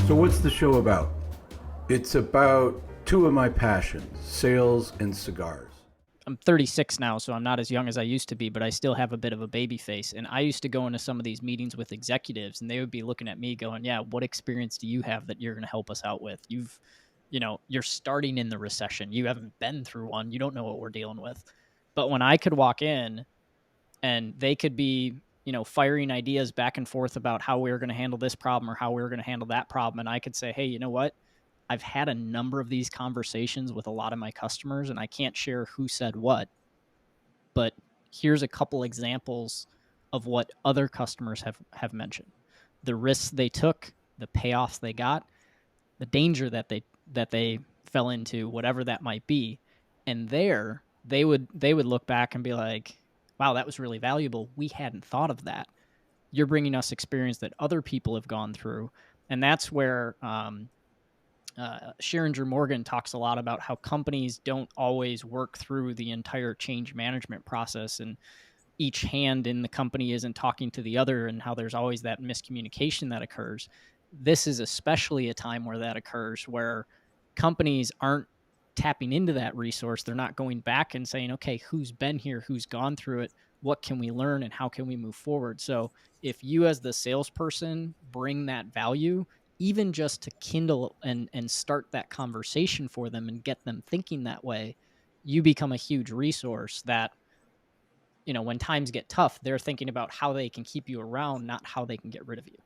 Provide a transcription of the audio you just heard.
So what's the show about? It's about two of my passions, sales and cigars. I'm 36 now, so I'm not as young as I used to be, but I still have a bit of a baby face. And I used to go into some of these meetings with executives, and they would be looking at me going, yeah, what experience do you have that you're going to help us out with? You're starting in the recession. You haven't been through one. You don't know what we're dealing with. But when I could walk in and they could be, firing ideas back and forth about how we were going to handle this problem or how we were going to handle that problem. And I could say, hey, you know what? I've had a number of these conversations with a lot of my customers, and I can't share who said what, but here's a couple examples of what other customers have mentioned. The risks they took, the payoffs they got, the danger that they fell into, whatever that might be. And there they would look back and be like, wow, that was really valuable. We hadn't thought of that. You're bringing us experience that other people have gone through. And that's where Shearinger Morgan talks a lot about how companies don't always work through the entire change management process, and each hand in the company isn't talking to the other, and how there's always that miscommunication that occurs. This is especially a time where that occurs, where companies aren't tapping into that resource. They're not going back and saying, okay, who's been here, who's gone through it, what can we learn, and how can we move forward? So if you as the salesperson bring that value, even just to kindle and start that conversation for them and get them thinking that way, you become a huge resource that, when times get tough, they're thinking about how they can keep you around, not how they can get rid of you.